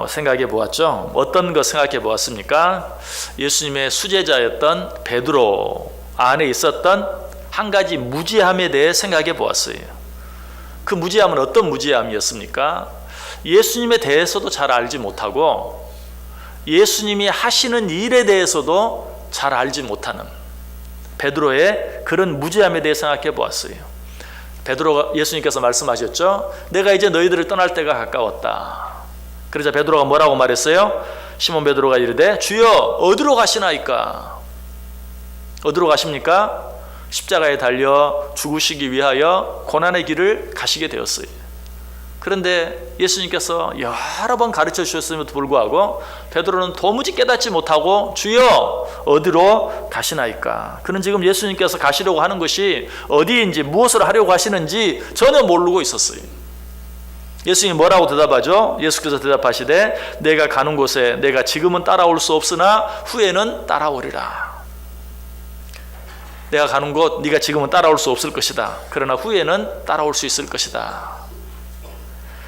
생각해 보았죠. 어떤 거 생각해 보았습니까? 예수님의 수제자였던 베드로 안에 있었던 한 가지 무지함에 대해 생각해 보았어요. 그 무지함은 어떤 무지함이었습니까? 예수님에 대해서도 잘 알지 못하고 예수님이 하시는 일에 대해서도 잘 알지 못하는 베드로의 그런 무지함에 대해 생각해 보았어요. 베드로가 예수님께서 말씀하셨죠. 내가 이제 너희들을 떠날 때가 가까웠다. 그러자 베드로가 뭐라고 말했어요? 시몬 베드로가 이르되 주여 어디로 가시나이까? 어디로 가십니까? 십자가에 달려 죽으시기 위하여 고난의 길을 가시게 되었어요. 그런데 예수님께서 여러 번 가르쳐 주셨음에도 불구하고 베드로는 도무지 깨닫지 못하고 주여 어디로 가시나이까? 그는 지금 예수님께서 가시려고 하는 것이 어디인지 무엇을 하려고 하시는지 전혀 모르고 있었어요. 예수님이 뭐라고 대답하죠? 예수께서 대답하시되 내가 가는 곳에 내가 지금은 따라올 수 없으나 후에는 따라오리라. 내가 가는 곳 네가 지금은 따라올 수 없을 것이다. 그러나 후에는 따라올 수 있을 것이다.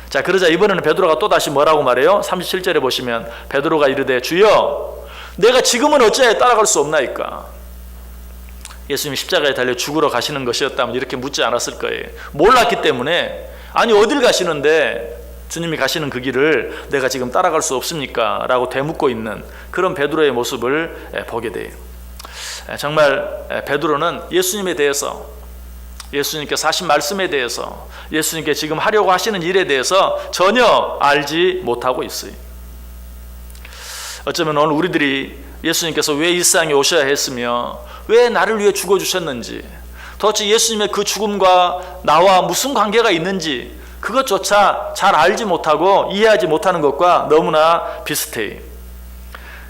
자, 그러자 이번에는 베드로가 또다시 뭐라고 말해요? 37절에 보시면 베드로가 이르되 주여 내가 지금은 어찌하여 따라갈 수 없나이까? 예수님이 십자가에 달려 죽으러 가시는 것이었다면 이렇게 묻지 않았을 거예요. 몰랐기 때문에 아니 어딜 가시는데 주님이 가시는 그 길을 내가 지금 따라갈 수 없습니까? 라고 되묻고 있는 그런 베드로의 모습을 보게 돼요. 정말 베드로는 예수님에 대해서 예수님께서 하신 말씀에 대해서 예수님께 지금 하려고 하시는 일에 대해서 전혀 알지 못하고 있어요. 어쩌면 오늘 우리들이 예수님께서 왜 이 세상에 오셔야 했으며 왜 나를 위해 죽어주셨는지 도대체 예수님의 그 죽음과 나와 무슨 관계가 있는지 그것조차 잘 알지 못하고 이해하지 못하는 것과 너무나 비슷해요.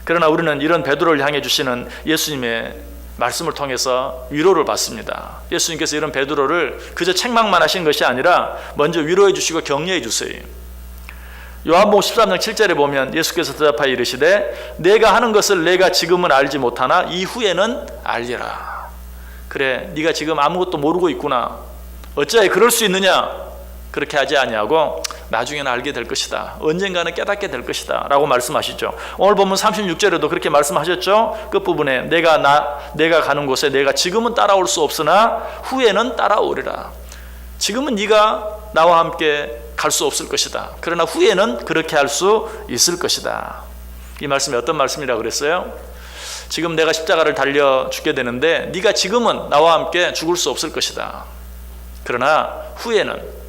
그러나 우리는 이런 베드로를 향해 주시는 예수님의 말씀을 통해서 위로를 받습니다. 예수님께서 이런 베드로를 그저 책망만 하신 것이 아니라 먼저 위로해 주시고 격려해 주세요. 요한복음 13장 7절에 보면 예수께서 대답하여 이르시되 내가 하는 것을 내가 지금은 알지 못하나 이후에는 알리라. 그래, 네가 지금 아무것도 모르고 있구나. 어찌하여 그럴 수 있느냐? 그렇게 하지 아니하고 나중에는 알게 될 것이다. 언젠가는 깨닫게 될 것이다. 라고 말씀하시죠. 오늘 보면 36절에도 그렇게 말씀하셨죠. 끝부분에 내가 가는 곳에 내가 지금은 따라올 수 없으나 후에는 따라오리라. 지금은 네가 나와 함께 갈 수 없을 것이다. 그러나 후에는 그렇게 할 수 있을 것이다. 이 말씀이 어떤 말씀이라고 그랬어요? 지금 내가 십자가를 달려 죽게 되는데 네가 지금은 나와 함께 죽을 수 없을 것이다. 그러나 후에는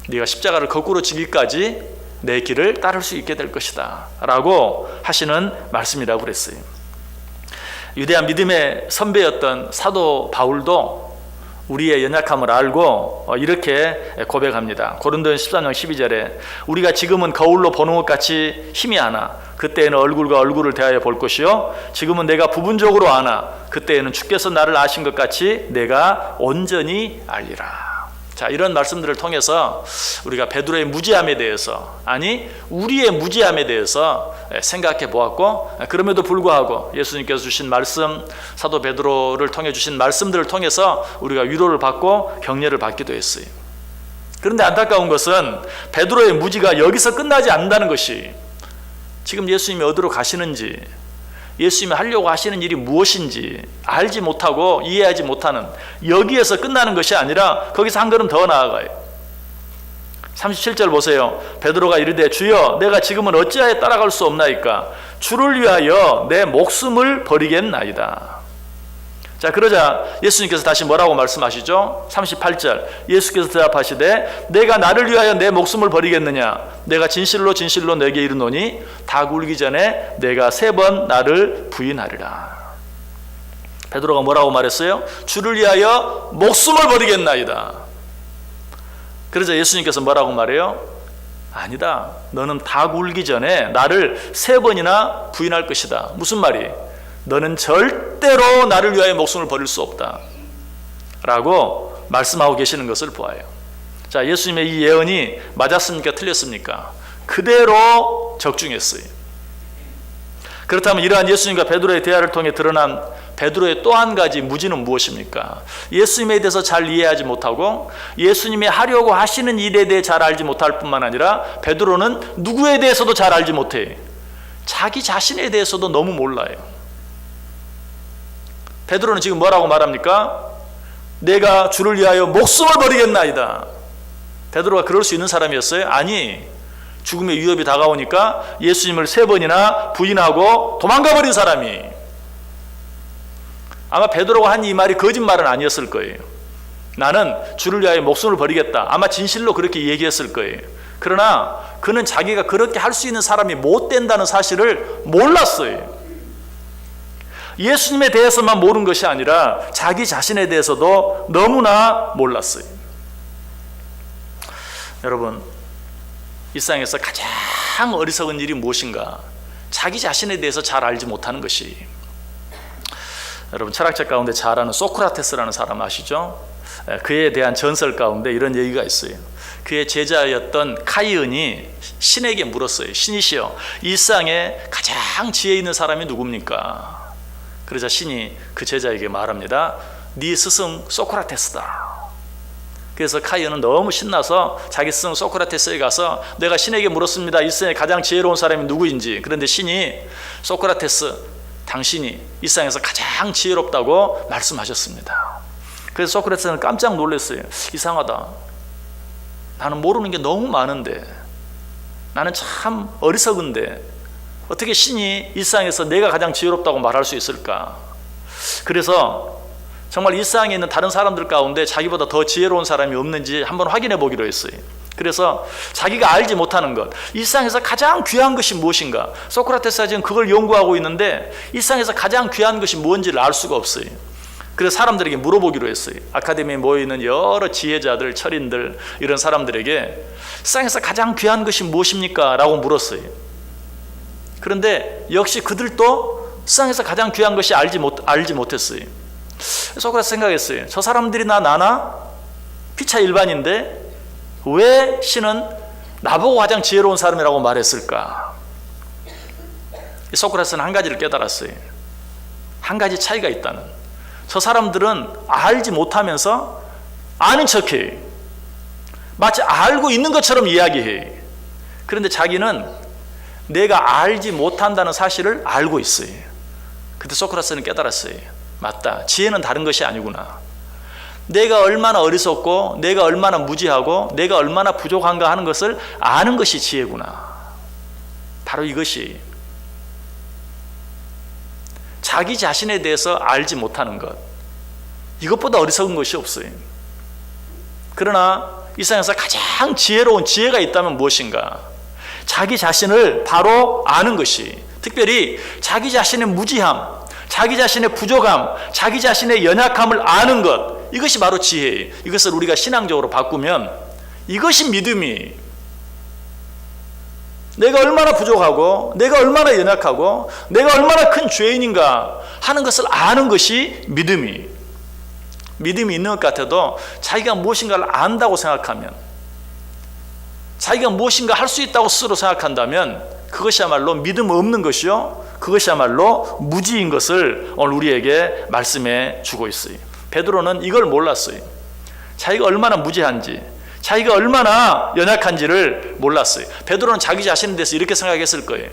네가 십자가를 거꾸로 지기까지 내 길을 따를 수 있게 될 것이다. 라고 하시는 말씀이라고 그랬어요. 위대한 믿음의 선배였던 사도 바울도 우리의 연약함을 알고 이렇게 고백합니다. 고린도전서 13장 12절에 우리가 지금은 거울로 보는 것 같이 힘이 하나 그때에는 얼굴과 얼굴을 대하여 볼 것이요 지금은 내가 부분적으로 아나 그때에는 주께서 나를 아신 것 같이 내가 온전히 알리라. 자, 이런 말씀들을 통해서 우리가 베드로의 무지함에 대해서 아니 우리의 무지함에 대해서 생각해 보았고 그럼에도 불구하고 예수님께서 주신 말씀 사도 베드로를 통해 주신 말씀들을 통해서 우리가 위로를 받고 격려를 받기도 했어요. 그런데 안타까운 것은 베드로의 무지가 여기서 끝나지 않는다는 것이 지금 예수님이 어디로 가시는지 예수님이 하려고 하시는 일이 무엇인지 알지 못하고 이해하지 못하는 여기에서 끝나는 것이 아니라 거기서 한 걸음 더 나아가요. 37절 보세요. 베드로가 이르되 주여 내가 지금은 어찌하여 따라갈 수 없나이까? 주를 위하여 내 목숨을 버리겠나이다. 자, 그러자 예수님께서 다시 뭐라고 말씀하시죠? 38절 예수께서 대답하시되 내가 나를 위하여 내 목숨을 버리겠느냐? 내가 진실로 진실로 내게 이르노니 다 굴기 전에 내가 3번 나를 부인하리라. 베드로가 뭐라고 말했어요? 주를 위하여 목숨을 버리겠나이다. 그러자 예수님께서 뭐라고 말해요? 아니다. 너는 다 굴기 전에 나를 3번이나 부인할 것이다. 무슨 말이에요? 너는 절대로 나를 위하여 목숨을 버릴 수 없다 라고 말씀하고 계시는 것을 보아요. 자, 예수님의 이 예언이 맞았습니까? 틀렸습니까? 그대로 적중했어요. 그렇다면 이러한 예수님과 베드로의 대화를 통해 드러난 베드로의 또 한 가지 무지는 무엇입니까? 예수님에 대해서 잘 이해하지 못하고 예수님이 하려고 하시는 일에 대해 잘 알지 못할 뿐만 아니라 베드로는 누구에 대해서도 잘 알지 못해. 자기 자신에 대해서도 너무 몰라요. 베드로는 지금 뭐라고 말합니까? 내가 주를 위하여 목숨을 버리겠나이다. 베드로가 그럴 수 있는 사람이었어요? 아니, 죽음의 위협이 다가오니까 예수님을 3번이나 부인하고 도망가 버린 사람이. 아마 베드로가 한 이 말이 거짓말은 아니었을 거예요. 나는 주를 위하여 목숨을 버리겠다. 아마 진실로 그렇게 얘기했을 거예요. 그러나 그는 자기가 그렇게 할 수 있는 사람이 못 된다는 사실을 몰랐어요. 예수님에 대해서만 모르는 것이 아니라 자기 자신에 대해서도 너무나 몰랐어요. 여러분, 이 세상에서 가장 어리석은 일이 무엇인가? 자기 자신에 대해서 잘 알지 못하는 것이. 여러분, 철학책 가운데 잘 아는 소크라테스라는 사람 아시죠? 그에 대한 전설 가운데 이런 얘기가 있어요. 그의 제자였던 카이은이 신에게 물었어요. 신이시여, 이 세상에 가장 지혜 있는 사람이 누굽니까? 그러자 신이 그 제자에게 말합니다. 네 스승 소크라테스다. 그래서 카이은은 너무 신나서 자기 스승 소크라테스에 가서 내가 신에게 물었습니다. 이 세상에 가장 지혜로운 사람이 누구인지. 그런데 신이 소크라테스, 당신이 이 세상에서 가장 지혜롭다고 말씀하셨습니다. 그래서 소크라테스는 깜짝 놀랐어요. 이상하다. 나는 모르는 게 너무 많은데, 나는 참 어리석은데 어떻게 신이 이 세상에서 내가 가장 지혜롭다고 말할 수 있을까? 그래서 정말 이 세상에 있는 다른 사람들 가운데 자기보다 더 지혜로운 사람이 없는지 한번 확인해 보기로 했어요. 그래서 자기가 알지 못하는 것, 이 세상에서 가장 귀한 것이 무엇인가? 소크라테스가 지금 그걸 연구하고 있는데 이 세상에서 가장 귀한 것이 뭔지를 알 수가 없어요. 그래서 사람들에게 물어보기로 했어요. 아카데미에 모여있는 여러 지혜자들, 철인들, 이런 사람들에게 세상에서 가장 귀한 것이 무엇입니까? 라고 물었어요. 그런데 역시 그들도 세상에서 가장 귀한 것이 알지 못했어요. 소크라테스 생각했어요. 저 사람들이나 나나 피차 일반인데 왜 신은 나보고 가장 지혜로운 사람이라고 말했을까? 소크라테스는 한 가지를 깨달았어요. 한 가지 차이가 있다는. 저 사람들은 알지 못하면서 아는 척해. 마치 알고 있는 것처럼 이야기해. 그런데 자기는 내가 알지 못한다는 사실을 알고 있어요. 그때 소크라테스는 깨달았어요. 맞다. 지혜는 다른 것이 아니구나. 내가 얼마나 어리석고 내가 얼마나 무지하고 내가 얼마나 부족한가 하는 것을 아는 것이 지혜구나. 바로 이것이 자기 자신에 대해서 알지 못하는 것, 이것보다 어리석은 것이 없어요. 그러나 이 세상에서 가장 지혜로운 지혜가 있다면 무엇인가? 자기 자신을 바로 아는 것이, 특별히 자기 자신의 무지함, 자기 자신의 부족함, 자기 자신의 연약함을 아는 것, 이것이 바로 지혜예요. 이것을 우리가 신앙적으로 바꾸면 이것이 믿음이, 내가 얼마나 부족하고 내가 얼마나 연약하고 내가 얼마나 큰 죄인인가 하는 것을 아는 것이 믿음이 있는 것 같아도 자기가 무엇인가를 안다고 생각하면, 자기가 무엇인가 할 수 있다고 스스로 생각한다면 그것이야말로 믿음 없는 것이요, 그것이야말로 무지인 것을 오늘 우리에게 말씀해 주고 있어요. 베드로는 이걸 몰랐어요. 자기가 얼마나 무지한지, 자기가 얼마나 연약한지를 몰랐어요. 베드로는 자기 자신에 대해서 이렇게 생각했을 거예요.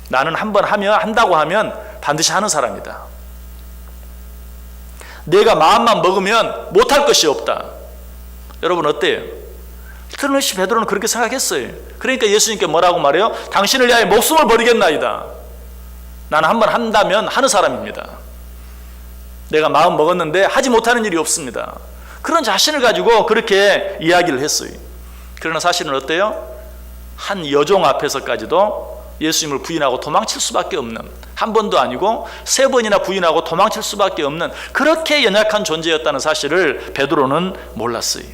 나는 한번 한다고 하면 반드시 하는 사람이다. 내가 마음만 먹으면 못할 것이 없다. 여러분 어때요? 틀림없이 베드로는 그렇게 생각했어요. 그러니까 예수님께 뭐라고 말해요? 당신을 위하여 목숨을 버리겠나이다. 나는 한번 한다면 하는 사람입니다. 내가 마음 먹었는데 하지 못하는 일이 없습니다. 그런 자신을 가지고 그렇게 이야기를 했어요. 그러나 사실은 어때요? 한 여종 앞에서까지도 예수님을 부인하고 도망칠 수밖에 없는, 한 번도 아니고 3번이나 부인하고 도망칠 수밖에 없는 그렇게 연약한 존재였다는 사실을 베드로는 몰랐어요.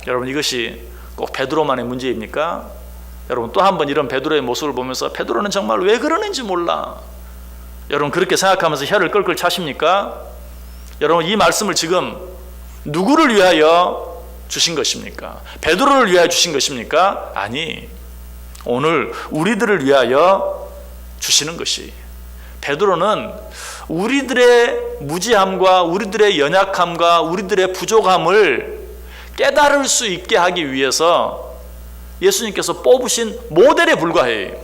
여러분, 이것이 꼭 베드로만의 문제입니까? 여러분, 또 한 번 이런 베드로의 모습을 보면서 베드로는 정말 왜 그러는지 몰라, 여러분 그렇게 생각하면서 혀를 끌끌 차십니까? 여러분, 이 말씀을 지금 누구를 위하여 주신 것입니까? 베드로를 위하여 주신 것입니까? 아니, 오늘 우리들을 위하여 주시는 것이, 베드로는 우리들의 무지함과 우리들의 연약함과 우리들의 부족함을 깨달을 수 있게 하기 위해서 예수님께서 뽑으신 모델에 불과해요.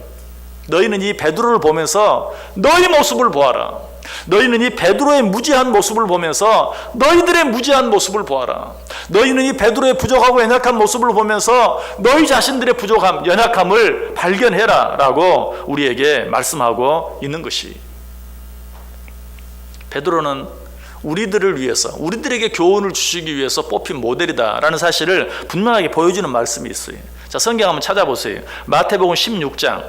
너희는 이 베드로를 보면서 너희 모습을 보아라. 너희는 이 베드로의 무지한 모습을 보면서 너희들의 무지한 모습을 보아라. 너희는 이 베드로의 부족하고 연약한 모습을 보면서 너희 자신들의 부족함, 연약함을 발견해라 라고 우리에게 말씀하고 있는 것이, 베드로는 우리들을 위해서, 우리들에게 교훈을 주시기 위해서 뽑힌 모델이다라는 사실을 분명하게 보여주는 말씀이 있어요. 자, 성경 한번 찾아보세요. 마태복음 16장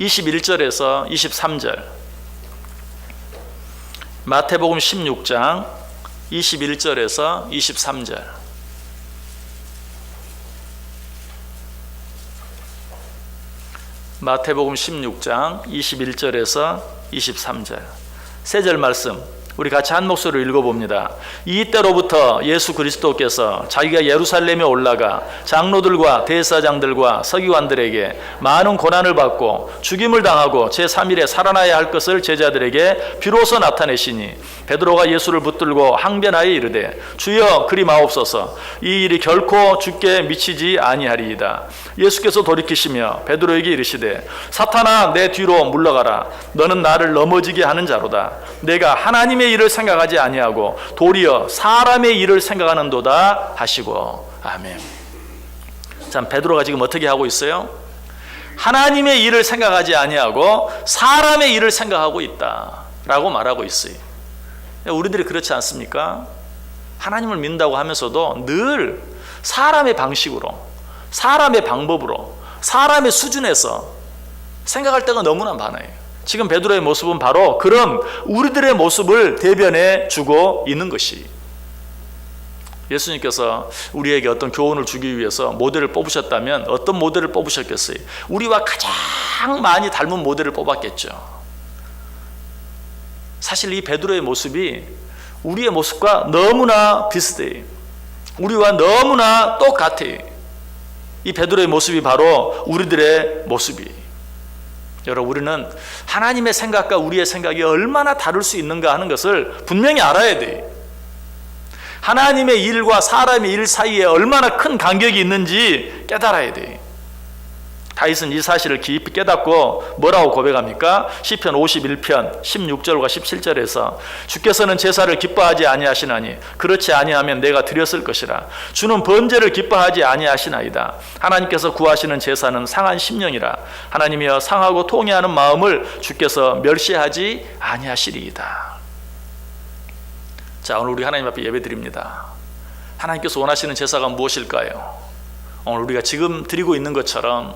21절에서 23절. 마태복음 16장 21절에서 23절. 마태복음 16장 21절에서 23절. 세 절 말씀 우리 같이 한 목소리로 읽어봅니다. 이때로부터 예수 그리스도께서 자기가 예루살렘에 올라가 장로들과 대제사장들과 서기관들에게 많은 고난을 받고 죽임을 당하고 제3일에 살아나야 할 것을 제자들에게 비로소 나타내시니 베드로가 예수를 붙들고 항변하여 이르되 주여 그리 마옵소서, 이 일이 결코 주께 미치지 아니하리이다. 예수께서 돌이키시며 베드로에게 이르시되 사탄아 내 뒤로 물러가라. 너는 나를 넘어지게 하는 자로다. 내가 하나님의 일을 생각하지 아니하고 도리어 사람의 일을 생각하는도다 하시고. 아멘. 참, 베드로가 지금 어떻게 하고 있어요? 하나님의 일을 생각하지 아니하고 사람의 일을 생각하고 있다라고 말하고 있어요. 우리들이 그렇지 않습니까? 하나님을 믿는다고 하면서도 늘 사람의 방식으로, 사람의 방법으로, 사람의 수준에서 생각할 때가 너무나 많아요. 지금 베드로의 모습은 바로 그런 우리들의 모습을 대변해 주고 있는 것이, 예수님께서 우리에게 어떤 교훈을 주기 위해서 모델을 뽑으셨다면 어떤 모델을 뽑으셨겠어요? 우리와 가장 많이 닮은 모델을 뽑았겠죠. 사실 이 베드로의 모습이 우리의 모습과 너무나 비슷해요. 우리와 너무나 똑같아요. 이 베드로의 모습이 바로 우리들의 모습이에요. 여러분, 우리는 하나님의 생각과 우리의 생각이 얼마나 다를 수 있는가 하는 것을 분명히 알아야 돼요. 하나님의 일과 사람의 일 사이에 얼마나 큰 간격이 있는지 깨달아야 돼요. 다윗은 이 사실을 깊이 깨닫고 뭐라고 고백합니까? 시편 51편 16절과 17절에서 주께서는 제사를 기뻐하지 아니하시나니 그렇지 아니하면 내가 드렸을 것이라. 주는 번제를 기뻐하지 아니하시나이다. 하나님께서 구하시는 제사는 상한 심령이라. 하나님이여 상하고 통회하는 마음을 주께서 멸시하지 아니하시리이다. 자, 오늘 우리 하나님 앞에 예배드립니다. 하나님께서 원하시는 제사가 무엇일까요? 오늘 우리가 지금 드리고 있는 것처럼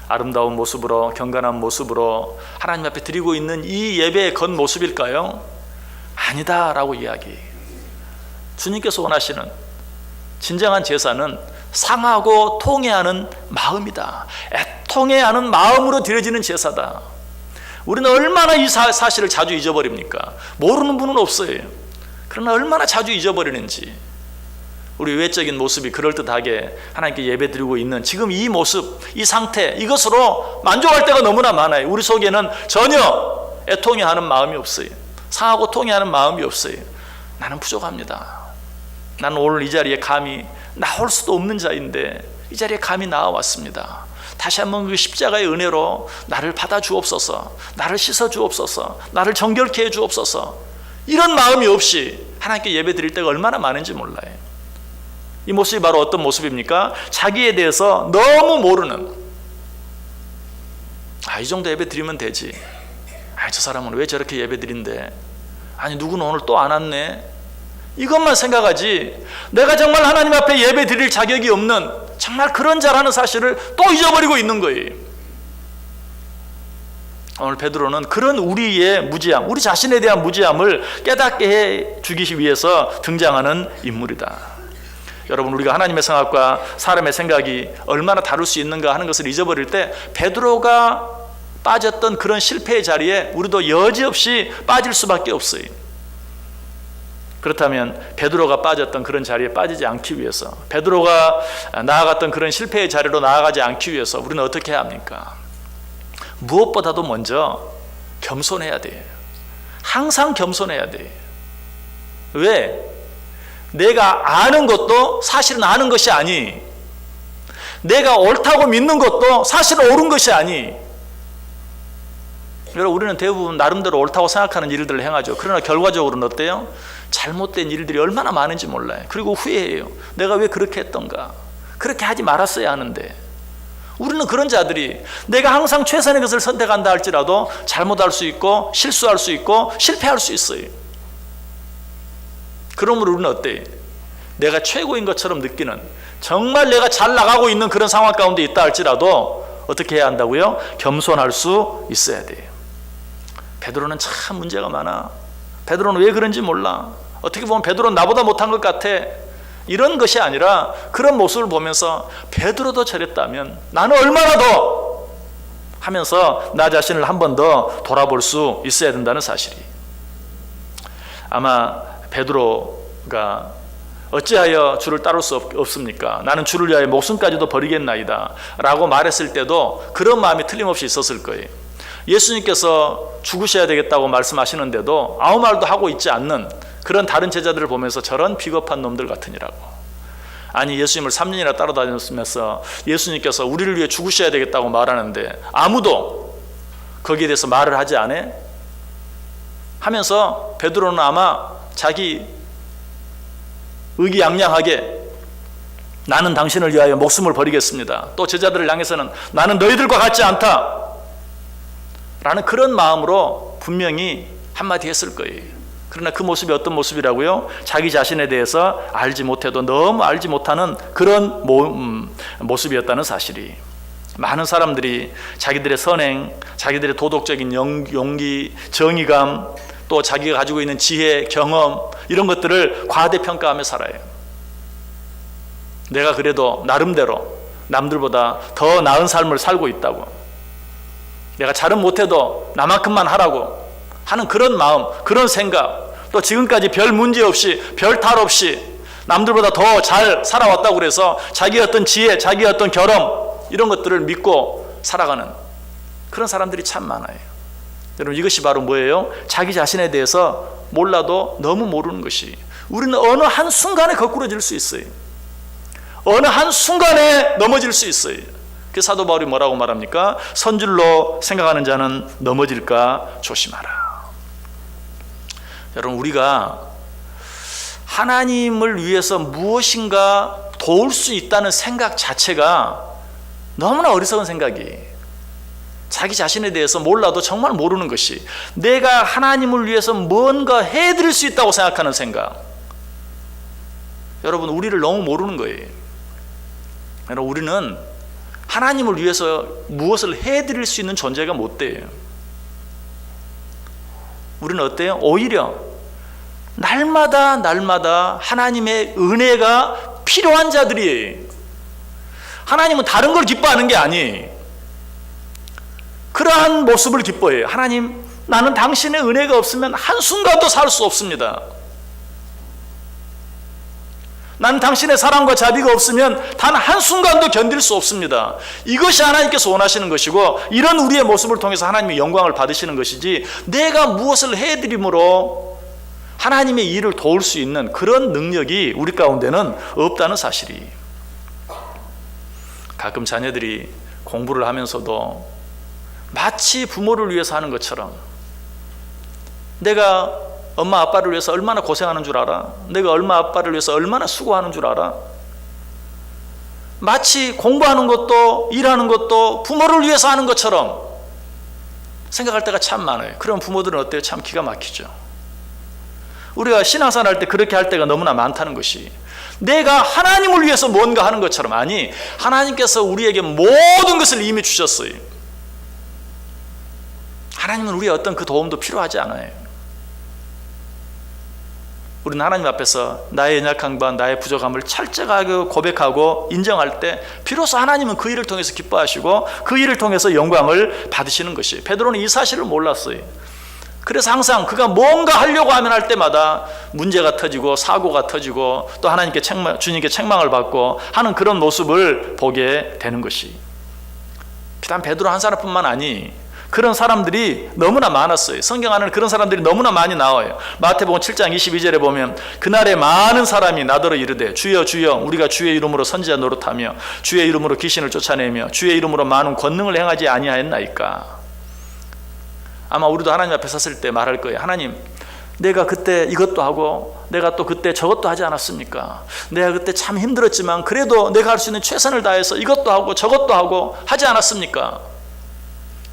아름다운 모습으로, 경건한 모습으로 하나님 앞에 드리고 있는 이 예배의 겉모습일까요? 아니다라고 이야기해요. 주님께서 원하시는 진정한 제사는 상하고 통회하는 마음이다. 애통해하는 마음으로 드려지는 제사다. 우리는 얼마나 이 사실을 자주 잊어버립니까? 모르는 분은 없어요. 그러나 얼마나 자주 잊어버리는지, 우리 외적인 모습이 그럴듯하게 하나님께 예배드리고 있는 지금 이 모습, 이 상태, 이것으로 만족할 때가 너무나 많아요. 우리 속에는 전혀 애통해하는 마음이 없어요. 상하고 통해하는 마음이 없어요. 나는 부족합니다. 나는 오늘 이 자리에 감히 나올 수도 없는 자인데 이 자리에 감히 나와왔습니다. 다시 한번 그 십자가의 은혜로 나를 받아 주옵소서, 나를 씻어 주옵소서, 나를 정결케 해 주옵소서. 이런 마음이 없이 하나님께 예배 드릴 때가 얼마나 많은지 몰라요. 이 모습이 바로 어떤 모습입니까? 자기에 대해서 너무 모르는, 이 정도 예배 드리면 되지. 저 사람은 왜 저렇게 예배 드린대? 아니, 누구는 오늘 또 안 왔네? 이것만 생각하지, 내가 정말 하나님 앞에 예배 드릴 자격이 없는 정말 그런 자라는 사실을 또 잊어버리고 있는 거예요. 오늘 베드로는 그런 우리의 무지함, 우리 자신에 대한 무지함을 깨닫게 해 주기 위해서 등장하는 인물이다. 여러분, 우리가 하나님의 생각과 사람의 생각이 얼마나 다를 수 있는가 하는 것을 잊어버릴 때 베드로가 빠졌던 그런 실패의 자리에 우리도 여지없이 빠질 수밖에 없어요. 그렇다면 베드로가 빠졌던 그런 자리에 빠지지 않기 위해서, 베드로가 나아갔던 그런 실패의 자리로 나아가지 않기 위해서 우리는 어떻게 해야 합니까? 무엇보다도 먼저 겸손해야 돼. 항상 겸손해야 돼. 왜? 내가 아는 것도 사실은 아는 것이 아니. 내가 옳다고 믿는 것도 사실은 옳은 것이 아니. 여러분, 우리는 대부분 나름대로 옳다고 생각하는 일들을 행하죠. 그러나 결과적으로는 어때요? 잘못된 일들이 얼마나 많은지 몰라요. 그리고 후회해요. 내가 왜 그렇게 했던가? 그렇게 하지 말았어야 하는데. 우리는 그런 자들이 내가 항상 최선의 것을 선택한다 할지라도 잘못할 수 있고 실수할 수 있고 실패할 수 있어요. 그러므로 우리는 어때요? 내가 최고인 것처럼 느끼는, 정말 내가 잘 나가고 있는 그런 상황 가운데 있다 할지라도 어떻게 해야 한다고요? 겸손할 수 있어야 돼요. 베드로는 참 문제가 많아. 베드로는 왜 그런지 몰라. 어떻게 보면 베드로는 나보다 못한 것 같아. 이런 것이 아니라 그런 모습을 보면서 베드로도 저랬다면 나는 얼마나 더 하면서 나 자신을 한 번 더 돌아볼 수 있어야 된다는 사실이. 아마 베드로가 어찌하여 주를 따를 수 없습니까? 나는 주를 위하여 목숨까지도 버리겠나이다 라고 말했을 때도 그런 마음이 틀림없이 있었을 거예요. 예수님께서 죽으셔야 되겠다고 말씀하시는데도 아무 말도 하고 있지 않는 그런 다른 제자들을 보면서 저런 비겁한 놈들 같으니라고. 아니, 예수님을 3년이나 따라다녔으면서 예수님께서 우리를 위해 죽으셔야 되겠다고 말하는데 아무도 거기에 대해서 말을 하지 않아? 하면서 베드로는 아마 자기 의기양양하게 나는 당신을 위하여 목숨을 버리겠습니다. 또 제자들을 향해서는 나는 너희들과 같지 않다 라는 그런 마음으로 분명히 한마디 했을 거예요. 그러나 그 모습이 어떤 모습이라고요? 자기 자신에 대해서 알지 못해도 너무 알지 못하는 그런 모습이었다는 사실이. 많은 사람들이 자기들의 선행, 자기들의 도덕적인 용기, 정의감, 또 자기가 가지고 있는 지혜, 경험, 이런 것들을 과대평가하며 살아요. 내가 그래도 나름대로 남들보다 더 나은 삶을 살고 있다고, 내가 잘은 못해도 나만큼만 하라고 하는 그런 마음, 그런 생각, 또 지금까지 별 문제 없이, 별 탈 없이 남들보다 더 잘 살아왔다고 그래서 자기의 어떤 지혜, 자기의 어떤 결함, 이런 것들을 믿고 살아가는 그런 사람들이 참 많아요. 여러분, 이것이 바로 뭐예요? 자기 자신에 대해서 몰라도 너무 모르는 것이. 우리는 어느 한순간에 거꾸러질 수 있어요. 어느 한순간에 넘어질 수 있어요. 그 사도 바울이 뭐라고 말합니까? 선줄로 생각하는 자는 넘어질까 조심하라. 여러분, 우리가 하나님을 위해서 무엇인가 도울 수 있다는 생각 자체가 너무나 어리석은 생각이에요. 자기 자신에 대해서 몰라도 정말 모르는 것이, 내가 하나님을 위해서 뭔가 해드릴 수 있다고 생각하는 생각. 여러분, 우리를 너무 모르는 거예요. 여러분, 우리는 하나님을 위해서 무엇을 해드릴 수 있는 존재가 못 돼요. 우리는 어때요? 오히려 날마다 하나님의 은혜가 필요한 자들이에요. 하나님은 다른 걸 기뻐하는 게 아니에요. 그러한 모습을 기뻐해요. 하나님, 나는 당신의 은혜가 없으면 한순간도 살 수 없습니다. 나는 당신의 사랑과 자비가 없으면 단 한순간도 견딜 수 없습니다. 이것이 하나님께서 원하시는 것이고, 이런 우리의 모습을 통해서 하나님의 영광을 받으시는 것이지, 내가 무엇을 해드림으로 하나님의 일을 도울 수 있는 그런 능력이 우리 가운데는 없다는 사실이. 가끔 자녀들이 공부를 하면서도 마치 부모를 위해서 하는 것처럼, 내가 엄마 아빠를 위해서 얼마나 고생하는 줄 알아? 내가 엄마 아빠를 위해서 얼마나 수고하는 줄 알아? 마치 공부하는 것도 일하는 것도 부모를 위해서 하는 것처럼 생각할 때가 참 많아요. 그럼 부모들은 어때요? 참 기가 막히죠. 우리가 신앙생활 할 때 그렇게 할 때가 너무나 많다는 것이, 내가 하나님을 위해서 뭔가 하는 것처럼. 아니, 하나님께서 우리에게 모든 것을 이미 주셨어요. 하나님은 우리의 어떤 그 도움도 필요하지 않아요. 우리는 하나님 앞에서 나의 연약함과 나의 부족함을 철저하게 고백하고 인정할 때 비로소 하나님은 그 일을 통해서 기뻐하시고 그 일을 통해서 영광을 받으시는 것이. 베드로는 이 사실을 몰랐어요. 그래서 항상 그가 뭔가 하려고 하면 할 때마다 문제가 터지고 사고가 터지고 또 하나님께 주님께 책망을 받고 하는 그런 모습을 보게 되는 것이. 비단 베드로 한 사람뿐만 아니, 그런 사람들이 너무나 많았어요. 성경 안에는 그런 사람들이 너무나 많이 나와요. 마태복음 7장 22절에 보면 그날에 많은 사람이 나더러 이르되 주여 주여 우리가 주의 이름으로 선지자 노릇하며 주의 이름으로 귀신을 쫓아내며 주의 이름으로 많은 권능을 행하지 아니하였나이까. 아마 우리도 하나님 앞에 섰을 때 말할 거예요. 하나님, 내가 그때 이것도 하고 내가 또 그때 저것도 하지 않았습니까? 내가 그때 참 힘들었지만 그래도 내가 할 수 있는 최선을 다해서 이것도 하고 저것도 하고 하지 않았습니까?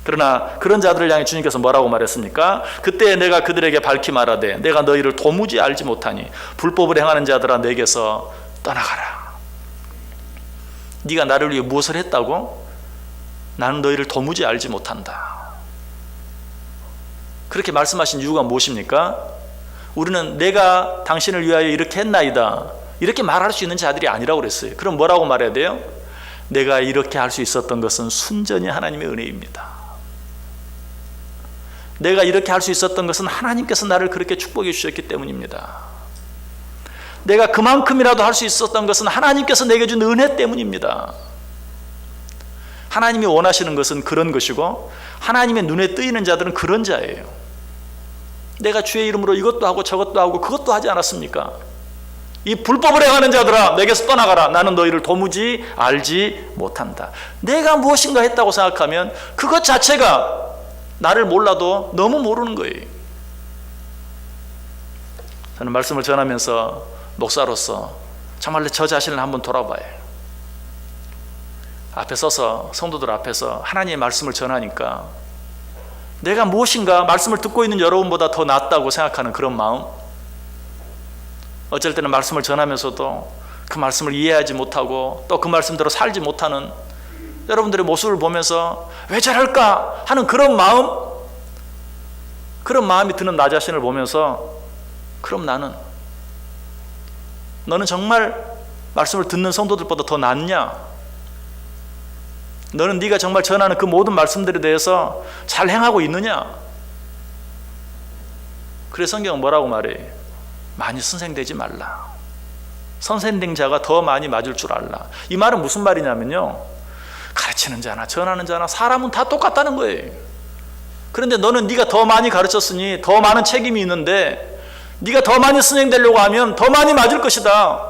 그러나 그런 자들을 향해 주님께서 뭐라고 말했습니까? 그때 내가 그들에게 밝히 말하되 내가 너희를 도무지 알지 못하니 불법을 행하는 자들아 내게서 떠나가라. 네가 나를 위해 무엇을 했다고? 나는 너희를 도무지 알지 못한다. 그렇게 말씀하신 이유가 무엇입니까? 우리는 내가 당신을 위하여 이렇게 했나이다 이렇게 말할 수 있는 자들이 아니라고 그랬어요. 그럼 뭐라고 말해야 돼요? 내가 이렇게 할 수 있었던 것은 순전히 하나님의 은혜입니다. 내가 이렇게 할 수 있었던 것은 하나님께서 나를 그렇게 축복해 주셨기 때문입니다. 내가 그만큼이라도 할 수 있었던 것은 하나님께서 내게 준 은혜 때문입니다. 하나님이 원하시는 것은 그런 것이고 하나님의 눈에 뜨이는 자들은 그런 자예요. 내가 주의 이름으로 이것도 하고 저것도 하고 그것도 하지 않았습니까? 이 불법을 행하는 자들아 내게서 떠나가라. 나는 너희를 도무지 알지 못한다. 내가 무엇인가 했다고 생각하면 그것 자체가 나를 몰라도 너무 모르는 거예요. 저는 말씀을 전하면서 목사로서 정말 저 자신을 한번 돌아봐요. 앞에 서서 성도들 앞에서 하나님의 말씀을 전하니까 내가 무엇인가 말씀을 듣고 있는 여러분보다 더 낫다고 생각하는 그런 마음, 어쩔 때는 말씀을 전하면서도 그 말씀을 이해하지 못하고 또 그 말씀대로 살지 못하는 여러분들의 모습을 보면서 왜 저럴까 하는 그런 마음이 드는 나 자신을 보면서 그럼 너는 정말 말씀을 듣는 성도들보다 더 낫냐? 너는 네가 정말 전하는 그 모든 말씀들에 대해서 잘 행하고 있느냐? 그래서 성경은 뭐라고 말해? 많이 선생되지 말라. 선생된 자가 더 많이 맞을 줄 알라. 이 말은 무슨 말이냐면요, 가르치는 자나 전하는 자나 사람은 다 똑같다는 거예요. 그런데 너는 네가 더 많이 가르쳤으니 더 많은 책임이 있는데 네가 더 많이 선생되려고 하면 더 많이 맞을 것이다.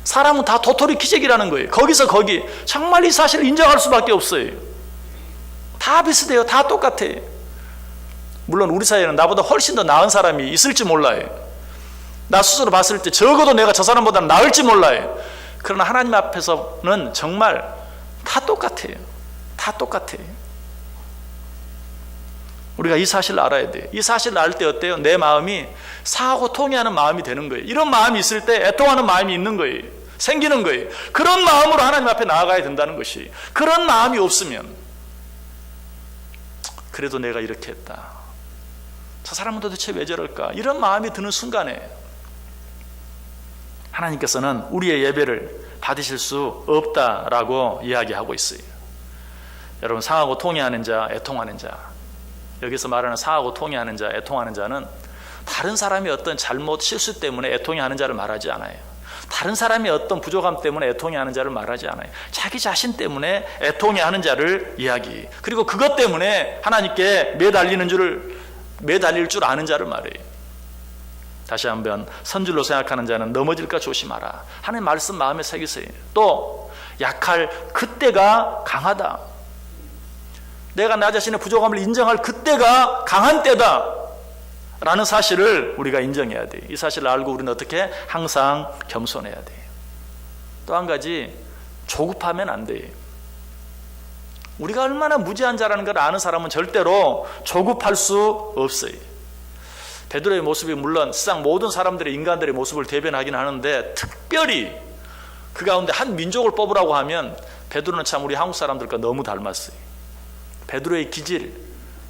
사람은 다 도토리 키재기라는 거예요. 거기서 거기. 정말 이 사실을 인정할 수밖에 없어요. 다 비슷해요. 다 똑같아. 물론 우리 사이에는 나보다 훨씬 더 나은 사람이 있을지 몰라요. 나 스스로 봤을 때 적어도 내가 저 사람보다 나을지 몰라요. 그러나 하나님 앞에서는 정말 다 똑같아요. 다 똑같아요. 우리가 이 사실을 알아야 돼요. 이 사실을 알 때 어때요? 내 마음이 상하고 통해하는 마음이 되는 거예요. 이런 마음이 있을 때 애통하는 마음이 있는 거예요. 생기는 거예요. 그런 마음으로 하나님 앞에 나아가야 된다는 것이. 그런 마음이 없으면 그래도 내가 이렇게 했다. 저 사람은 도대체 왜 저럴까? 이런 마음이 드는 순간에 하나님께서는 우리의 예배를 받으실 수 없다라고 이야기하고 있어요. 여러분, 상하고 통해하는 자, 애통하는 자, 여기서 말하는 상하고 통해하는 자, 애통하는 자는 다른 사람이 어떤 잘못, 실수 때문에 애통해하는 자를 말하지 않아요. 다른 사람이 어떤 부족함 때문에 애통해하는 자를 말하지 않아요. 자기 자신 때문에 애통해하는 자를 이야기. 그리고 그것 때문에 하나님께 매달릴 줄 아는 자를 말해요. 다시 한번, 선줄로 생각하는 자는 넘어질까 조심하라. 하나님 말씀 마음에 새기세요. 또 약할 그때가 강하다. 내가 나 자신의 부족함을 인정할 그때가 강한 때다 라는 사실을 우리가 인정해야 돼요. 이 사실을 알고 우리는 어떻게? 항상 겸손해야 돼요. 또 한 가지, 조급하면 안 돼요. 우리가 얼마나 무지한 자라는 걸 아는 사람은 절대로 조급할 수 없어요. 베드로의 모습이 물론 세상 모든 사람들의, 인간들의 모습을 대변하긴 하는데 특별히 그 가운데 한 민족을 뽑으라고 하면 베드로는 참 우리 한국 사람들과 너무 닮았어요. 베드로의 기질,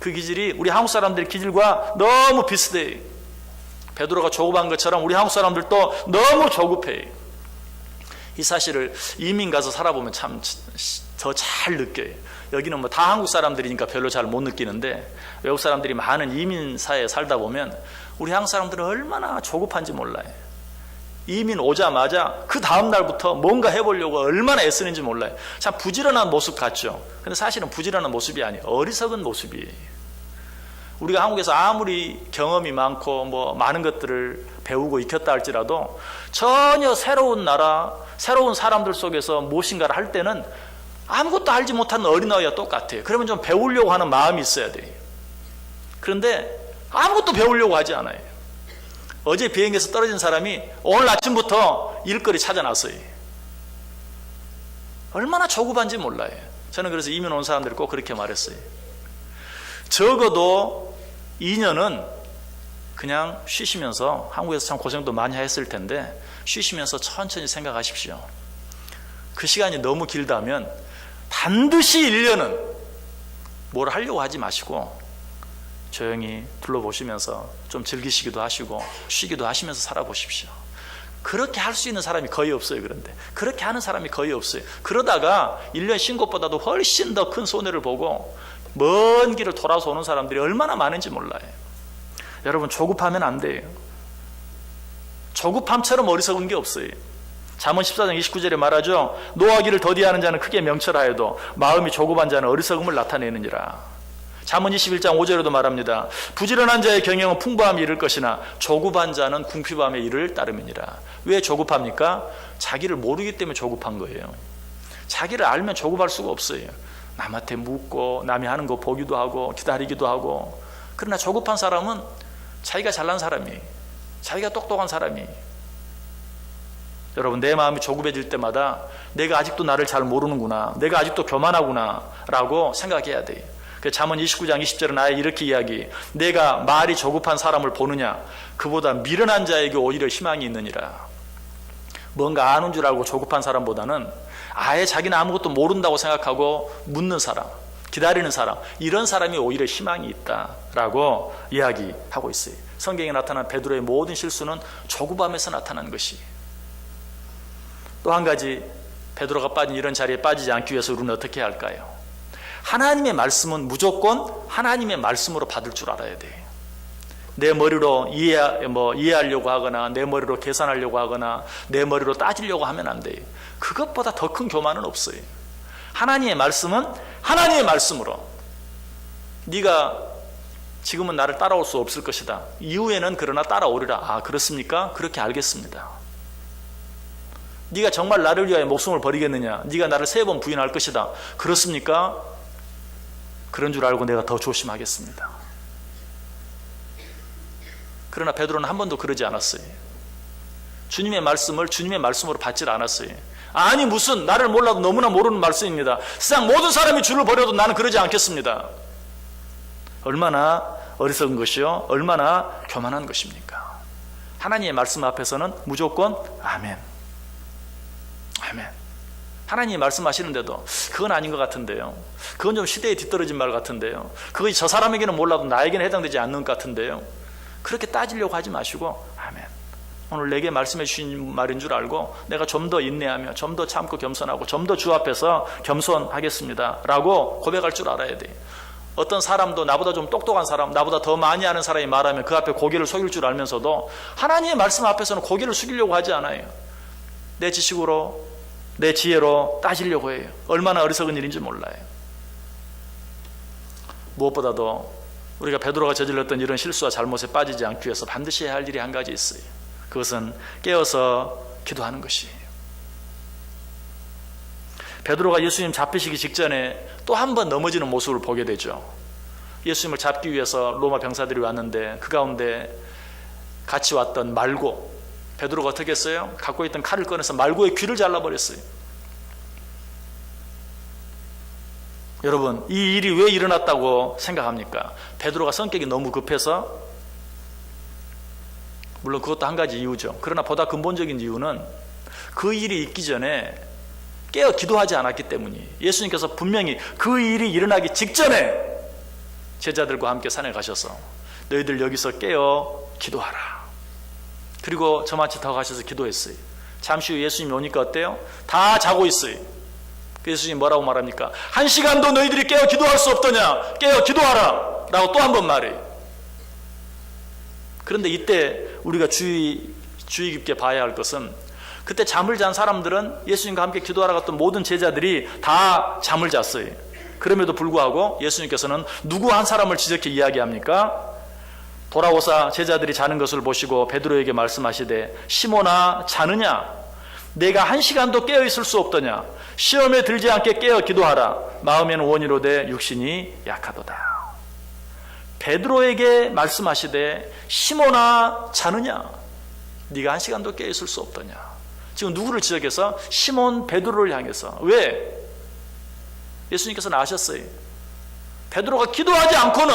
그 기질이 우리 한국 사람들의 기질과 너무 비슷해요. 베드로가 조급한 것처럼 우리 한국 사람들도 너무 조급해요. 이 사실을 이민 가서 살아보면 참 더 잘 느껴요. 여기는 뭐 다 한국 사람들이니까 별로 잘 못 느끼는데 외국 사람들이 많은 이민 사회에 살다 보면 우리 한국 사람들은 얼마나 조급한지 몰라요. 이민 오자마자 그 다음 날부터 뭔가 해보려고 얼마나 애쓰는지 몰라요. 참 부지런한 모습 같죠. 근데 사실은 부지런한 모습이 아니에요. 어리석은 모습이에요. 우리가 한국에서 아무리 경험이 많고 뭐 많은 것들을 배우고 익혔다 할지라도 전혀 새로운 나라, 새로운 사람들 속에서 무엇인가를 할 때는 아무것도 알지 못하는 어린아이와 똑같아요. 그러면 좀 배우려고 하는 마음이 있어야 돼요. 그런데 아무것도 배우려고 하지 않아요. 어제 비행기에서 떨어진 사람이 오늘 아침부터 일거리 찾아놨어요. 얼마나 조급한지 몰라요. 저는 그래서 이민 온 사람들이 꼭 그렇게 말했어요. 적어도 2년은 그냥 쉬시면서, 한국에서 참 고생도 많이 했을 텐데 쉬시면서 천천히 생각하십시오. 그 시간이 너무 길다면 반드시 1년은 뭘 하려고 하지 마시고 조용히 둘러보시면서 좀 즐기시기도 하시고 쉬기도 하시면서 살아보십시오. 그렇게 할 수 있는 사람이 거의 없어요. 그런데 그렇게 하는 사람이 거의 없어요. 그러다가 1년 쉰 것보다도 훨씬 더 큰 손해를 보고 먼 길을 돌아서 오는 사람들이 얼마나 많은지 몰라요. 여러분, 조급하면 안 돼요. 조급함처럼 어리석은 게 없어요. 잠언 14장 29절에 말하죠. 노하기를 더디하는 자는 크게 명철하여도 마음이 조급한 자는 어리석음을 나타내느니라. 잠언 21장 5절에도 말합니다. 부지런한 자의 경영은 풍부함이 이를 것이나 조급한 자는 궁핍함에 이를 따름이니라. 왜 조급합니까? 자기를 모르기 때문에 조급한 거예요. 자기를 알면 조급할 수가 없어요. 남한테 묻고 남이 하는 거 보기도 하고 기다리기도 하고. 그러나 조급한 사람은 자기가 잘난 사람이, 자기가 똑똑한 사람이. 여러분, 내 마음이 조급해질 때마다 내가 아직도 나를 잘 모르는구나, 내가 아직도 교만하구나 라고 생각해야 돼요. 잠언 29장 20절은 아예 이렇게 이야기, 내가 말이 조급한 사람을 보느냐, 그보다 미련한 자에게 오히려 희망이 있느니라. 뭔가 아는 줄 알고 조급한 사람보다는 아예 자기는 아무것도 모른다고 생각하고 묻는 사람, 기다리는 사람, 이런 사람이 오히려 희망이 있다라고 이야기하고 있어요. 성경에 나타난 베드로의 모든 실수는 조급함에서 나타난 것이. 또 한 가지, 베드로가 빠진 이런 자리에 빠지지 않기 위해서 우리는 어떻게 해야 할까요? 하나님의 말씀은 무조건 하나님의 말씀으로 받을 줄 알아야 돼요. 내 머리로 이해하려고 하거나 내 머리로 계산하려고 하거나 내 머리로 따지려고 하면 안 돼요. 그것보다 더 큰 교만은 없어요. 하나님의 말씀은 하나님의 말씀으로, 네가 지금은 나를 따라올 수 없을 것이다, 이후에는 그러나 따라오리라. 아, 그렇습니까? 그렇게 알겠습니다. 네가 정말 나를 위하여 목숨을 버리겠느냐, 네가 나를 3번 부인할 것이다, 그렇습니까? 그런 줄 알고 내가 더 조심하겠습니다. 그러나 베드로는 한 번도 그러지 않았어요. 주님의 말씀을 주님의 말씀으로 받질 않았어요. 아니, 무슨, 나를 몰라도 너무나 모르는 말씀입니다. 세상 모든 사람이 주를 버려도 나는 그러지 않겠습니다. 얼마나 어리석은 것이요, 얼마나 교만한 것입니까? 하나님의 말씀 앞에서는 무조건 아멘, 아멘. 하나님이 말씀하시는데도 그건 아닌 것 같은데요, 그건 좀 시대에 뒤떨어진 말 같은데요, 그것이 저 사람에게는 몰라도 나에게는 해당되지 않는 것 같은데요, 그렇게 따지려고 하지 마시고 아멘, 오늘 내게 말씀해 주신 말인 줄 알고 내가 좀 더 인내하며 좀 더 참고 겸손하고 좀 더 주 앞에서 겸손하겠습니다 라고 고백할 줄 알아야 돼요. 어떤 사람도 나보다 좀 똑똑한 사람, 나보다 더 많이 아는 사람이 말하면 그 앞에 고개를 숙일 줄 알면서도 하나님의 말씀 앞에서는 고개를 숙이려고 하지 않아요. 내 지식으로, 내 지혜로 따지려고 해요. 얼마나 어리석은 일인지 몰라요. 무엇보다도 우리가 베드로가 저질렀던 이런 실수와 잘못에 빠지지 않기 위해서 반드시 해야 할 일이 한 가지 있어요. 그것은 깨어서 기도하는 것이에요. 베드로가 예수님 잡히시기 직전에 또 한 번 넘어지는 모습을 보게 되죠. 예수님을 잡기 위해서 로마 병사들이 왔는데 그 가운데 같이 왔던 말고, 베드로가 어떻게 했어요? 갖고 있던 칼을 꺼내서 말고의 귀를 잘라버렸어요. 여러분, 이 일이 왜 일어났다고 생각합니까? 베드로가 성격이 너무 급해서? 물론 그것도 한 가지 이유죠. 그러나 보다 근본적인 이유는 그 일이 있기 전에 깨어 기도하지 않았기 때문이에요. 예수님께서 분명히 그 일이 일어나기 직전에 제자들과 함께 산에 가셔서 너희들 여기서 깨어 기도하라. 그리고 저마치 더 가셔서 기도했어요. 잠시 후 예수님이 오니까 어때요? 다 자고 있어요. 예수님이 뭐라고 말합니까? 1시간도 너희들이 깨어 기도할 수 없더냐? 깨어 기도하라 라고 또 한 번 말해요. 그런데 이때 우리가 주의 깊게 봐야 할 것은 그때 잠을 잔 사람들은 예수님과 함께 기도하러 갔던 모든 제자들이 다 잠을 잤어요. 그럼에도 불구하고 예수님께서는 누구 한 사람을 지적해 이야기합니까? 돌아오사 제자들이 자는 것을 보시고 베드로에게 말씀하시되 시몬아 자느냐? 내가 1시간도 깨어 있을 수 없더냐? 시험에 들지 않게 깨어 기도하라. 마음에는 원이로되 육신이 약하도다. 베드로에게 말씀하시되 시몬아 자느냐? 네가 1시간도 깨어 있을 수 없더냐? 지금 누구를 지적해서? 시몬 베드로를 향해서. 왜? 예수님께서는 아셨어요. 베드로가 기도하지 않고는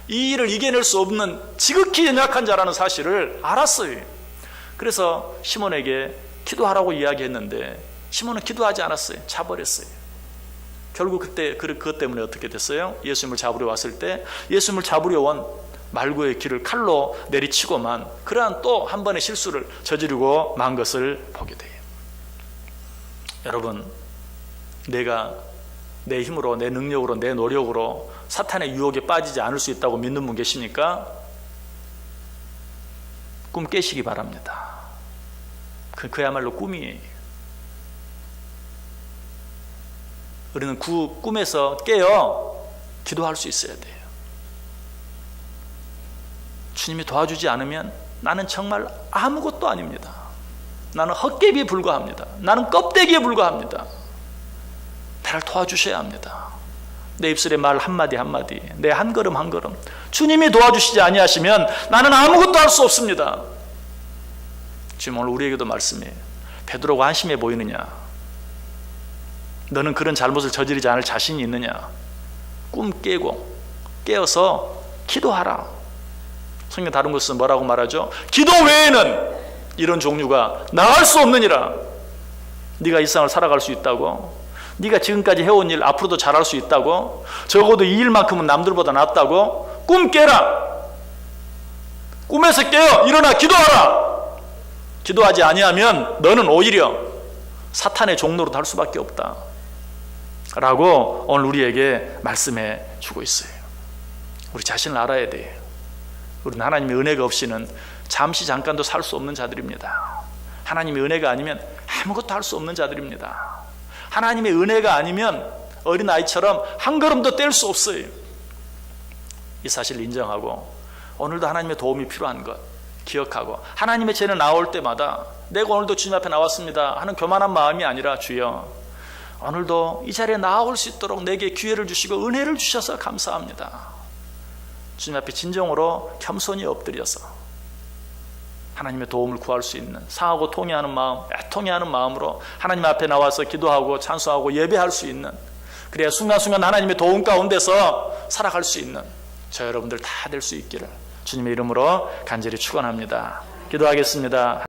이 일을 이겨낼 수 없는 지극히 연약한 자라는 사실을 알았어요. 그래서 시몬에게 기도하라고 이야기했는데 시몬은 기도하지 않았어요. 자버렸어요. 결국 그때 그것 때문에 어떻게 됐어요? 예수님을 잡으려 왔을 때 예수님을 잡으려 온 말고의 길을 칼로 내리치고만 그러한 또 한 번의 실수를 저지르고 만 것을 보게 돼요. 여러분, 내가 내 힘으로, 내 능력으로, 내 노력으로 사탄의 유혹에 빠지지 않을 수 있다고 믿는 분 계십니까? 꿈 깨시기 바랍니다. 그야말로 꿈이에요. 우리는 그 꿈에서 깨어 기도할 수 있어야 돼요. 주님이 도와주지 않으면 나는 정말 아무것도 아닙니다. 나는 헛개비에 불과합니다. 나는 껍데기에 불과합니다. 나를 도와주셔야 합니다. 내 입술의 말 한마디 한마디, 내 한 걸음 한 걸음 주님이 도와주시지 아니하시면 나는 아무것도 할 수 없습니다. 지금 오늘 우리에게도 말씀이에요. 베드로가 한심해 보이느냐? 너는 그런 잘못을 저지르지 않을 자신이 있느냐? 꿈 깨고 깨어서 기도하라. 성경 다른 곳은 뭐라고 말하죠? 기도 외에는 이런 종류가 나을 수 없느니라. 네가 이 세상을 살아갈 수 있다고? 네가 지금까지 해온 일 앞으로도 잘할 수 있다고? 적어도 이 일만큼은 남들보다 낫다고? 꿈 깨라. 꿈에서 깨어 일어나 기도하라. 기도하지 아니하면 너는 오히려 사탄의 종로로 달 수밖에 없다 라고 오늘 우리에게 말씀해 주고 있어요. 우리 자신을 알아야 돼요. 우리는 하나님의 은혜가 없이는 잠시 잠깐도 살 수 없는 자들입니다. 하나님의 은혜가 아니면 아무것도 할 수 없는 자들입니다. 하나님의 은혜가 아니면 어린아이처럼 한 걸음도 뗄 수 없어요. 이 사실을 인정하고 오늘도 하나님의 도움이 필요한 것 기억하고 하나님의 죄는 나올 때마다 내가 오늘도 주님 앞에 나왔습니다 하는 교만한 마음이 아니라 주여 오늘도 이 자리에 나올 수 있도록 내게 기회를 주시고 은혜를 주셔서 감사합니다. 주님 앞에 진정으로 겸손히 엎드려서 하나님의 도움을 구할 수 있는 상하고 통회하는 마음, 애통해하는 마음으로 하나님 앞에 나와서 기도하고 찬송하고 예배할 수 있는, 그래야 순간순간 하나님의 도움 가운데서 살아갈 수 있는 저 여러분들 다 될 수 있기를 주님의 이름으로 간절히 축원합니다. 기도하겠습니다.